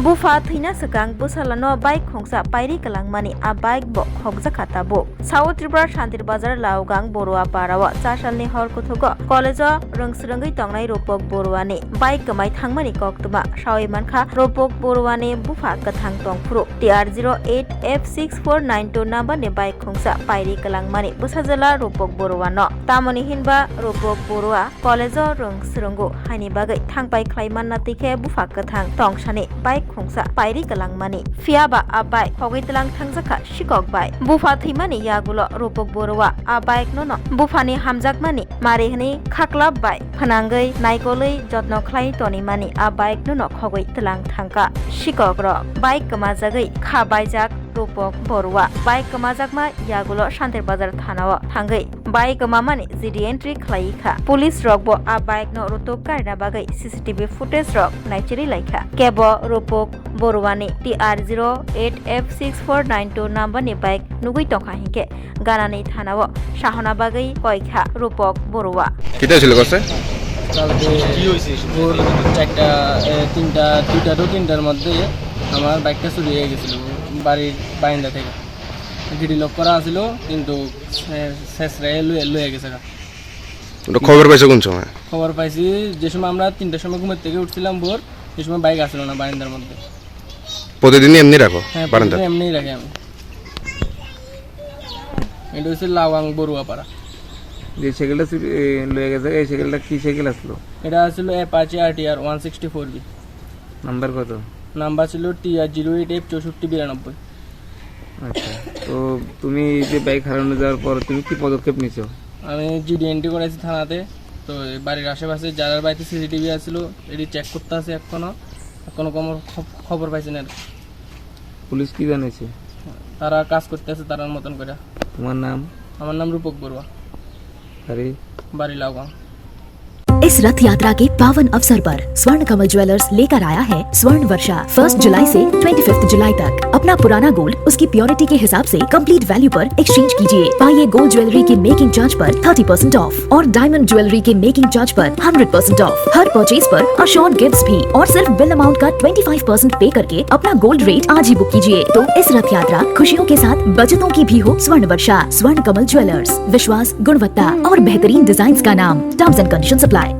Bufa thina sakang busalano bike khongsa pairi kalangmani a bike bo khogja khata bo South Tripura Shantir Bazar Laugang Borua Parawa Chasalni hor kuthugo college rungsrungai tongnai ropok boruani bike kamai thangmani koktuma shawi mankha ropok boruani bufa kathang tongphuru TR08F6492 number ni bike khongsa pairi kalangmani busajala ropok boruano tamoni hinba ropok borua college rungsrungu haini bagai thangpai khlaiman natike bufa kathang tongsani bike khongsa pairi kalangmani fiaba abai hogitlang thangjaka shikok bai bufa thimani yagulo ropok borwa abai nono bufani hamjakmani marihni khaklab bai phanangai naikolei jotno khlai toni mani abai nono khogoi tlang thangka shikok ro bike kamajagai khabai jak ropok borwa bike kamajakma yagulo Shantir Bazar thanao thangai bike kamamani GD entry khlai kha police rokbo a bike no rotok kaina bagai CCTV footage rok naichiri laikha kebo ropok borwani TR08F6492 number ni bike nugui tongkha hinke ganani thanao sahona bagai koikha ropok borwa কিটা ছিল কষ্ট কালকে কি হয়েছে ভোর চারটা তিনটার মধ্যে আমার বাইকটা চুরি হয়ে গেছিল বাড়ির বারান্দা থেকে গিডি লক করা ছিল কিন্তু শেষ রে লয়ে গেছে ওটা খবর পাইছো কোন সময় খবর পাইছি যে সময় আমরা 3টার সময় ঘুমের থেকে উঠছিলাম ভোর সেই সময় বাইক আসলো না বারান্দার মধ্যে প্রতিদিনই এমনি রাখো হ্যাঁ বারান্দা এমনিই রাখি আমি এটা হচ্ছে লাওয়াং বড়ুয়াপাড়া যে সাইকেলটা লয়ে গেছে এই সাইকেলটা কি সাইকেল আসলো এটা ছিল অ্যাপাচি RTR 164B নাম্বার কত নাম্বার ছিল TR08F6492 আচ্ছা তো তুমি যে বাইক হারানো যাওয়ার পর তুমি কি পদক্ষেপ নিছো আমি জিডি এন্ট্রি করেছি থানাতে তো বাড়ির আশেপাশে যারা বাড়িতে CCTV আছিল এটি চেক করতে আছে এখনো কোনো খবর পাইছি না পুলিশ কি জানাইছে তারা কাজ করতেছে তার মতন করে তোমার নাম আমার নাম রূপক বড়ুয়া আরে बारी लाऊंगा इस रथ यात्रा के पावन अवसर पर स्वर्ण कमल ज्वेलर्स लेकर आया है स्वर्ण वर्षा 1 जुलाई से 25 जुलाई तक अपना पुराना गोल्ड उसकी प्योरिटी के हिसाब से कंप्लीट वैल्यू पर एक्सचेंज कीजिए पाइए गोल्ड ज्वेलरी के मेकिंग चार्ज पर 30% ऑफ और डायमंड ज्वेलरी के मेकिंग चार्ज पर 100% ऑफ हर परचेज पर अश्योर्ड गिफ्ट्स भी और सिर्फ बिल अमाउंट का 25% पे करके अपना गोल्ड रेट आज ही बुक कीजिए तो इस रथ यात्रा खुशियों के साथ बचतों की भी हो स्वर्ण वर्षा स्वर्ण कमल ज्वेलर्स विश्वास गुणवत्ता और बेहतरीन डिजाइन का नाम टर्म्स एंड कंडीशंस अप्लाई।